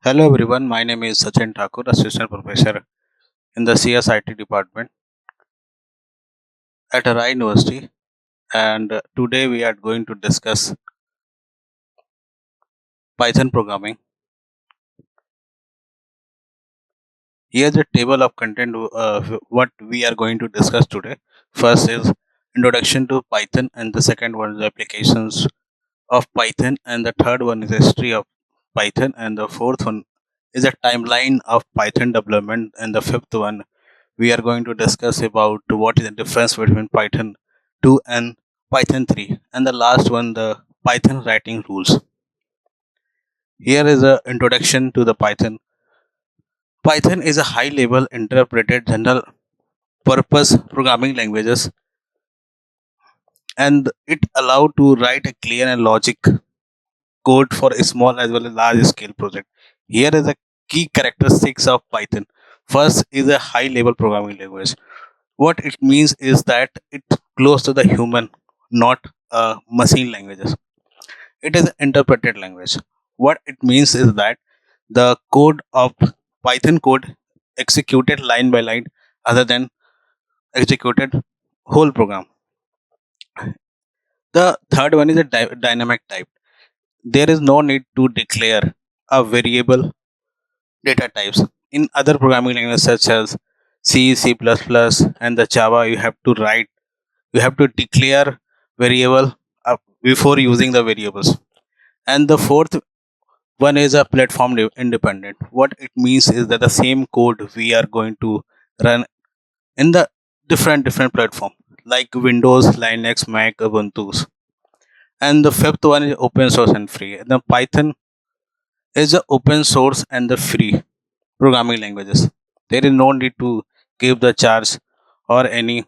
Hello everyone, my name is Sachin Thakur, Assistant Professor in the CSIT department at Arai University, and today we are going to discuss Python programming. Here's a table of content what we are going to discuss today. First is introduction to Python, and the second one is applications of Python, and the third one is history of Python, and the fourth one is a timeline of Python development, and the fifth one we are going to discuss about what is the difference between Python 2 and Python 3, and the last one the Python writing rules. Here is a introduction to the Python. Python is a high level interpreted general purpose programming languages, and it allow to write a clear and logic code for a small as well as large scale project. Here is a key characteristics of Python. First is a high level programming language. What it means is that it's close to the human, not machine languages. It is an interpreted language. What it means is that the code of Python code executed line by line other than executed whole program. The third one is a dynamic type. There is no need to declare a variable data types. In other programming languages such as C, C++, and the Java, you have to declare variable before using the variables. And the fourth one is a platform independent. What it means is that the same code we are going to run in the different platform like Windows, Linux, Mac, Ubuntu. And the fifth one is open source and free. The Python is a open source and the free programming languages. There is no need to give the charge or any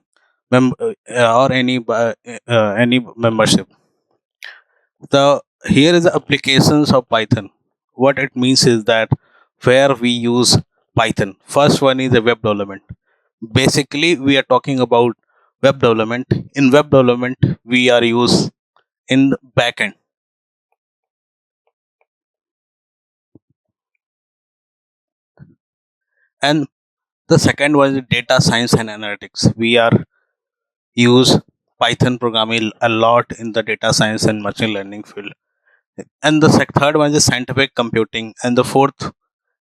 membership. The here is the applications of Python. What it means is that where we use Python. First one is the web development. Basically, we are talking about web development. In web development, we are used in backend. And the second one is data science and analytics. We are use Python programming a lot in the data science and machine learning field. And the third one is scientific computing, and the fourth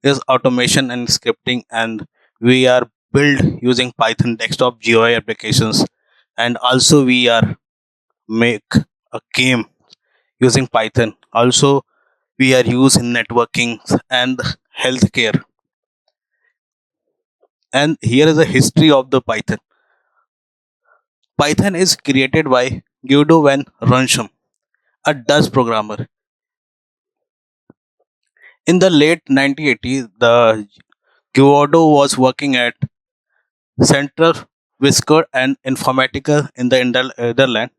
is automation and scripting, and we are build using Python desktop GUI applications, and also we are make a game using Python. Also, we are used in networking and healthcare. And here is a history of the Python. Python is created by Guido van Rossum, a Dutch programmer. In the late 1980s, the Guido was working at Central Whisker and Informatica in the Netherlands.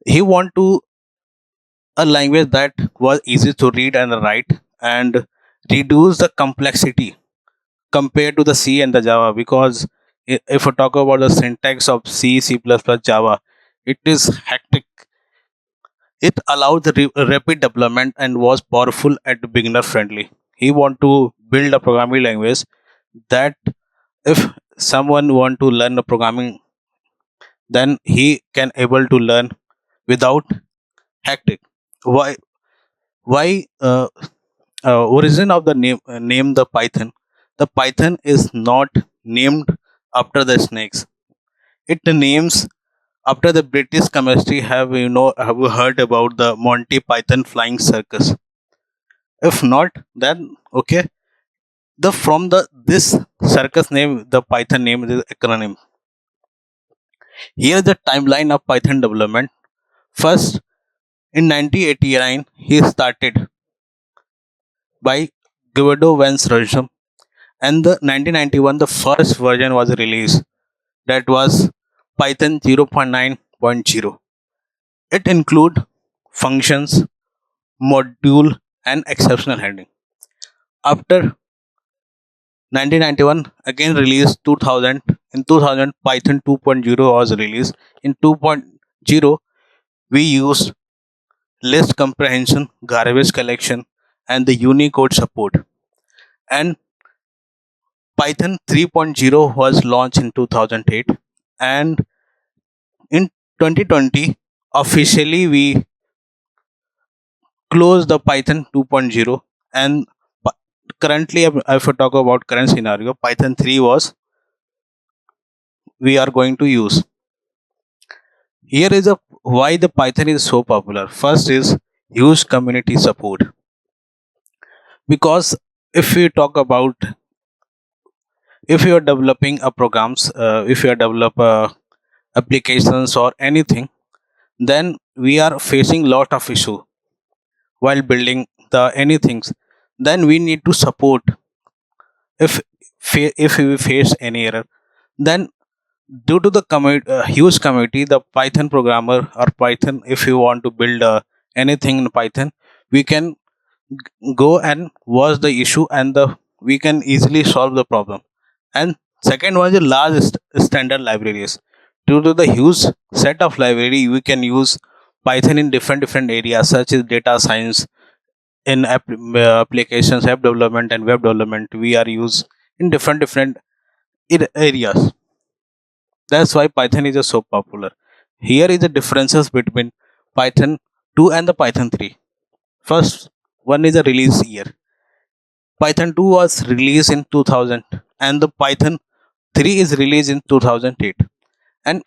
He want to a language that was easy to read and write and reduce the complexity compared to the C and the Java, because if we talk about the syntax of C, C++, Java, it is hectic. It allowed the rapid development and was powerful and beginner friendly. He want to build a programming language that if someone want to learn a programming, then he can able to learn without hectic. Why origin of the name the Python? The Python is not named after the snakes. It names after the British chemistry. Have you heard about the Monty Python flying circus? If not, then okay. The from the this circus name, the Python name is acronym. Here is the timeline of Python development. First, in 1989, he started by Guido van Rossum, and the 1991 the first version was released. That was Python 0.9.0. It include functions, module, and exceptional handling. After 1991, again released 2000. In 2000, Python 2.0 was released. In 2.0, 2.0, we used list comprehension, garbage collection, and the Unicode support. And Python 3.0 was launched in 2008, and in 2020 officially we closed the Python 2.0. And currently, if I talk about current scenario, Python 3 was we are going to use. Here is a why the Python is so popular. First is huge community support, because if we talk about, if you are developing a programs, if you are develop applications or anything, then we are facing lot of issue while building the anything. Then we need to support. If we face any error, then due to the huge community, the Python programmer or Python, if you want to build anything in Python, we can go and watch the issue, and we can easily solve the problem. And second one is large standard libraries. Due to the huge set of library, we can use Python in different areas such as data science, in applications, app development, and web development. We are used in different areas. That's why Python is so popular. Here is the differences between Python 2 and the Python 3. First one is the release year. Python 2 was released in 2000, and the Python 3 is released in 2008. And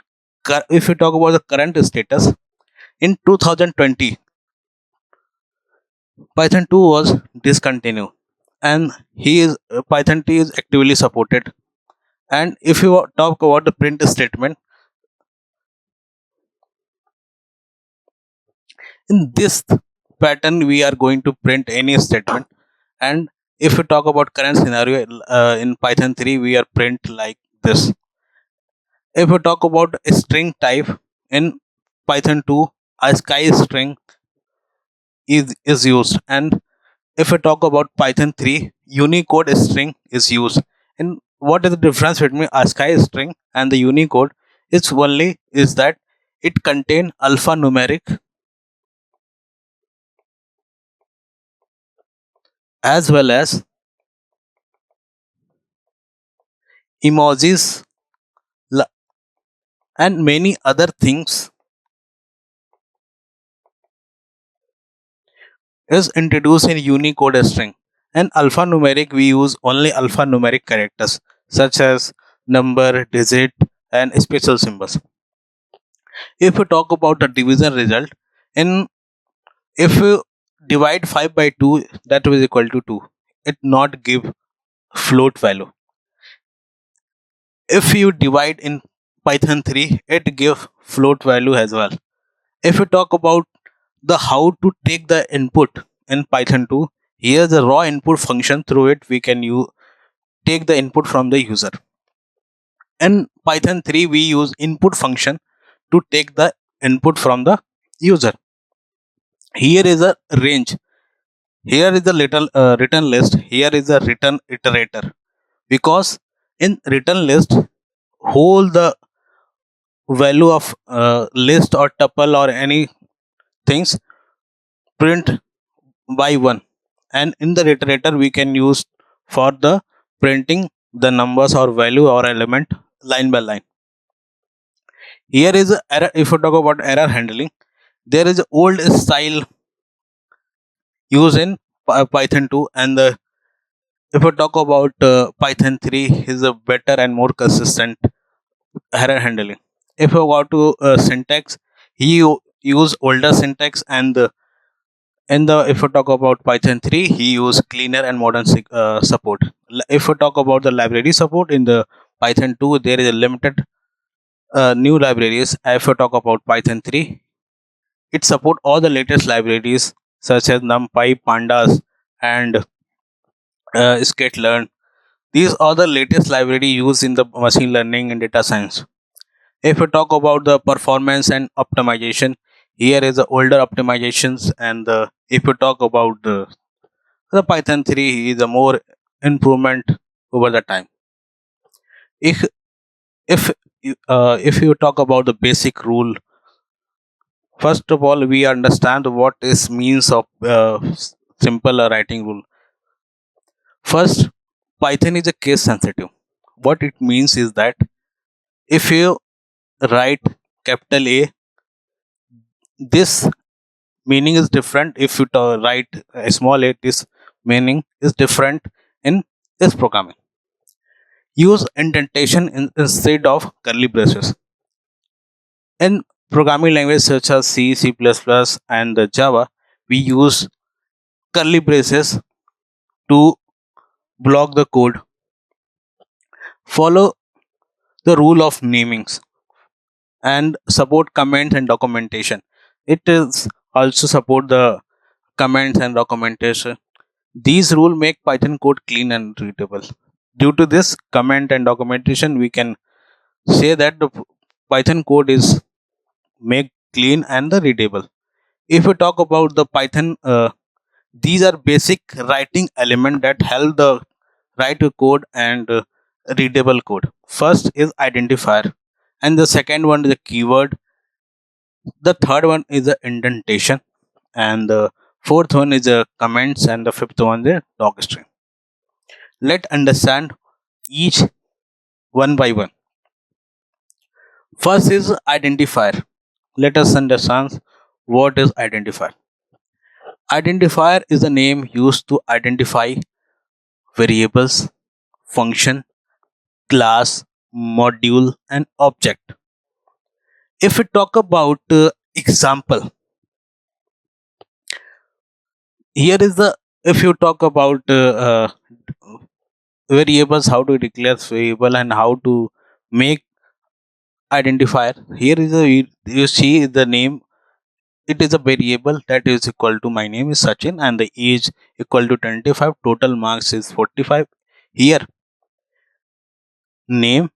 if you talk about the current status, in 2020 Python 2 was discontinued, and Python 3 is actively supported. And if you talk about the print statement, in this pattern we are going to print any statement. And if we talk about current scenario, in Python 3 we are print like this. If we talk about a string type in Python 2, a sky string is used. And if we talk about Python 3, Unicode string is used. And what is the difference between a sky string and the Unicode? It's only is that it contain alphanumeric as well as emojis and many other things is introduced in Unicode string. And alphanumeric, we use only alphanumeric characters such as number, digit, and special symbols. If we talk about the division result, in if you divide 5 by 2, that is equal to 2. It not give float value. If you divide in Python 3, it give float value as well. If we talk about the how to take the input in Python 2, here the raw input function. Through it we can take the input from the user. In Python 3 we use input function to take the input from the user. Here is a range, here is a little return list, here is a return iterator. Because in return list, whole the value of list or tuple or any things print by one. And in the iterator we can use for the printing the numbers or value or element line by line. Here is a error. If you talk about error handling, there is old style used in Python 2, and if you talk about Python 3 is a better and more consistent error handling. If you go to syntax, he use older syntax, and in the if you talk about Python 3, he use cleaner and modern support. If you talk about the library support in the Python 2, there is a limited new libraries. If you talk about Python 3, it support all the latest libraries such as NumPy, Pandas, and Skitlearn. These are the latest library used in the machine learning and data science. If we talk about the performance and optimization, here is the older optimizations, and if you talk about the Python 3 is a more improvement over the time. If if you talk about the basic rule First of all, we understand what is means of simple writing rule. First, Python is a case sensitive. What it means is that if you write capital A, this meaning is different. If you write a small a, this meaning is different in this programming. Use indentation instead of curly braces. In programming language such as C, C++, and Java, we use curly braces to block the code. Follow the rule of namings and support comments and documentation. It is also support the comments and documentation. These rules make Python code clean and readable. Due to this comment and documentation, we can say that the Python code is make clean and the readable. If we talk about the Python, these are basic writing element that help the write a code and readable code. First is identifier, and the second one is a keyword. The third one is the indentation, and the fourth one is the comments, and the fifth one is doc string. Let's understand each one by one. First is identifier. Let us understand what is identifier. Identifier is a name used to identify variables, function, class, module, and object. If we talk about example, here is the if you talk about variables, how to declare variable and how to make identifier. Here is a you see the name. It is a variable that is equal to my name is Sachin and the age equal to 25. Total marks is 45. Here name,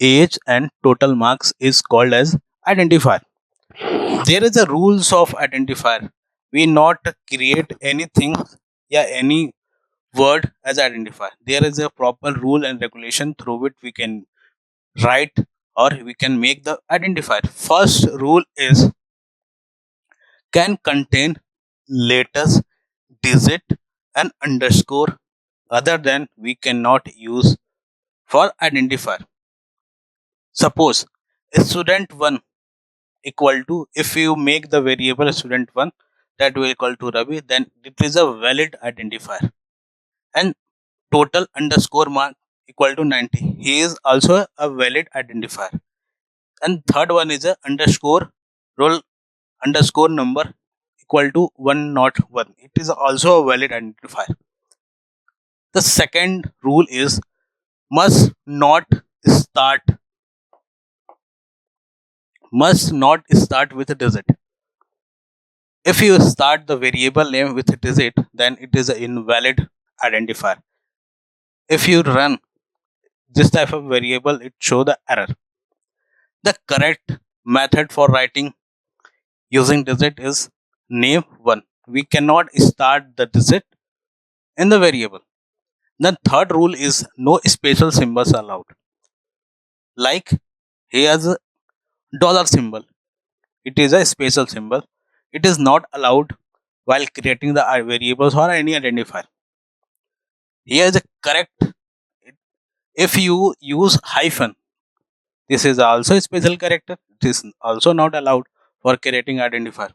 age, and total marks is called as identifier. There is a rules of identifier. We not create anything, yeah, any word as identifier. There is a proper rule and regulation through which we can write or we can make the identifier. First rule is can contain letters, digit, and underscore. Other than we cannot use for identifier. Suppose student 1 equal to, if you make the variable student 1 that will equal to Ravi, then it is a valid identifier. And total underscore mark equal to 90, he is also a valid identifier. And third one is a underscore roll underscore number equal to 101, it is also a valid identifier. The second rule is must not start with a digit. If you start the variable name with a digit, then it is an invalid identifier. If you run this type of variable, it show the error. The correct method for writing using digit is name 1. We cannot start the digit in the variable. The third rule is no special symbols allowed. Like here's a dollar symbol. It is a special symbol. It is not allowed while creating the variables or any identifier. Here is a correct. If you use hyphen, this is also a special character. It is also not allowed for creating identifier.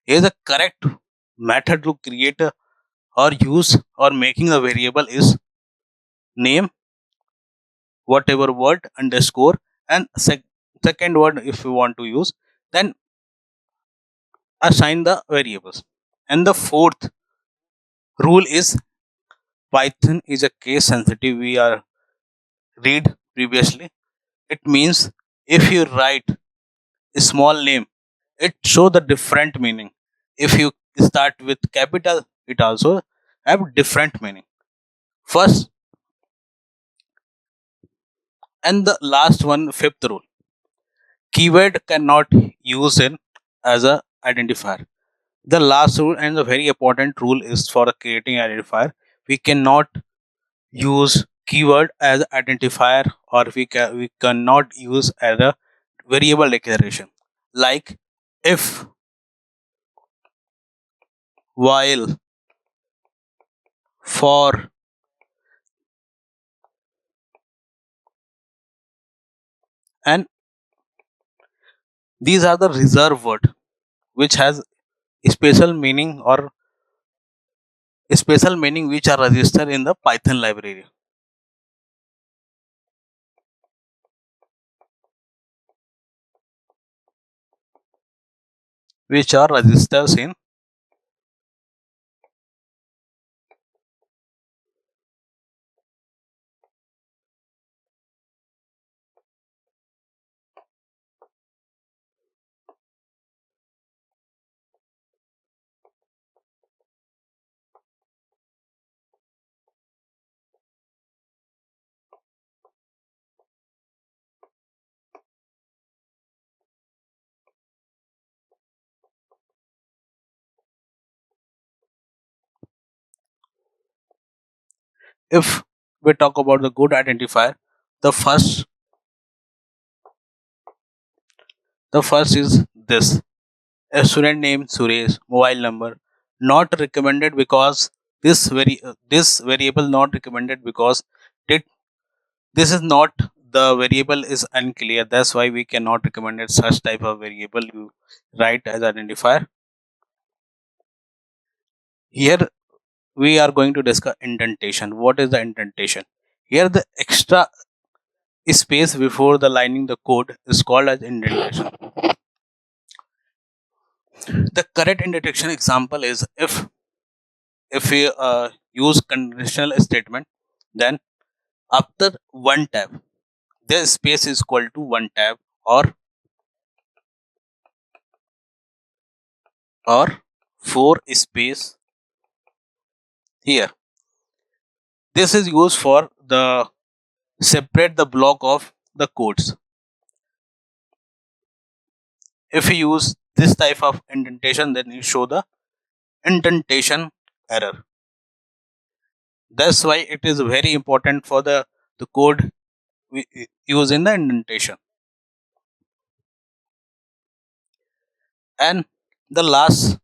Here is a correct method to create or use or making a variable is name, whatever word underscore, and second word if you want to use, then assign the variables. And the fourth rule is Python is a case sensitive. We are read previously. It means if you write a small name, it show the different meaning. If you start with capital, it also have different meaning. First and the last one, fifth rule. Keyword cannot use in as a identifier. The last rule and the very important rule is for creating identifier. We cannot use keyword as identifier, or we cannot use as a variable declaration. Like if, while, for, and these are the reserved word which has special meaning or special meaning which are registered in the Python library, which are registers in. If we talk about the good identifier, the first the first is this: a student name Suresh, mobile number, not recommended because this variable not recommended because it this is not, the variable is unclear, that's why we cannot recommend it such type of variable you write as identifier. Here we are going to discuss indentation. What is the indentation? Here the extra space before the lining the code is called as indentation. The correct indentation example is if we use conditional statement, then after one tab, the space is equal to one tab, or four space here. This is used for the separate the block of the codes. If we use this type of indentation, then you show the indentation error. That's why it is very important for the code we use in the indentation. And the last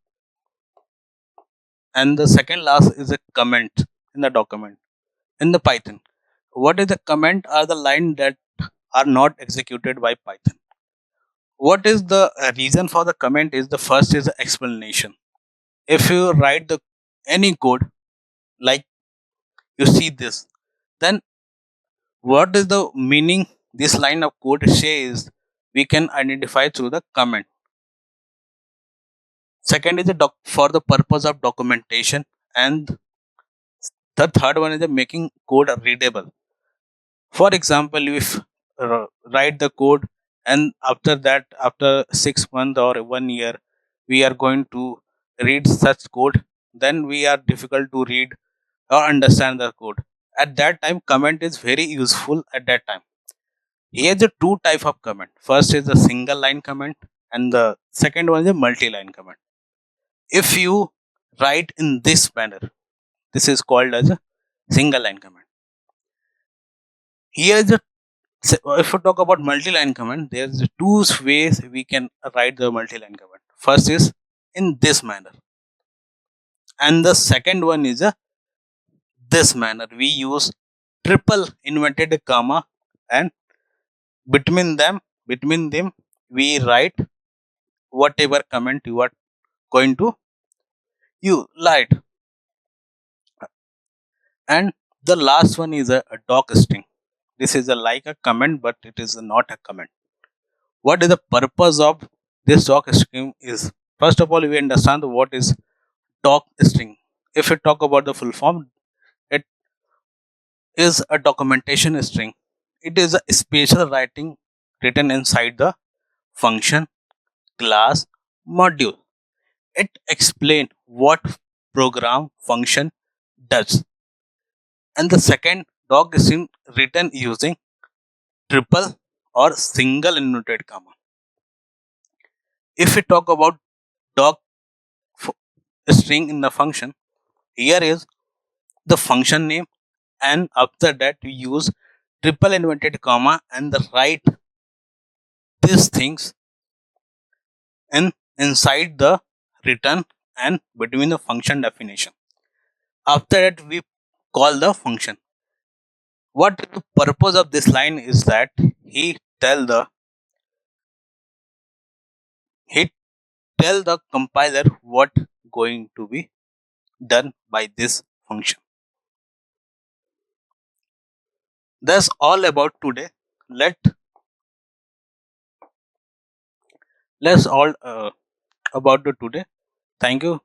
and the second last is a comment in the document in the Python. What is the comment? Are the line that are not executed by Python. What is the reason for the comment? Is the first is the explanation. If you write the any code like you see this, then what is the meaning this line of code says? We can identify through the comment. Second is the for the purpose of documentation, and the third one is the making code readable. For example, if write the code, and after that, after 6 months or 1 year, we are going to read such code, then we are difficult to read or understand the code. At that time, comment is very useful at that time. Here the two type of comment. First is the single line comment, and the second one is a multi-line comment. If you write in this manner, this is called as a single line comment. Here is the if we talk about multi-line comment, there's two ways we can write the multi-line comment. First is in this manner, and the second one is a this manner. We use triple inverted comma, and between them we write whatever comment you are going to you write. And the last one is a doc string. This is a like a comment, but it is not a comment. What is the purpose of this doc string? Is first of all we understand what is doc string. If we talk about the full form, it is a documentation string. It is a special writing written inside the function, class, module. It explains what program function does. And the second doc string written using triple or single inverted comma. If we talk about doc string in the function, here is the function name, and after that we use triple inverted comma and the write these things in inside the return and between the function definition. After that, we call the function. What the purpose of this line is that he tell the he tell the compiler what going to be done by this function. That's all about today. Let let's all about the today. Thank you.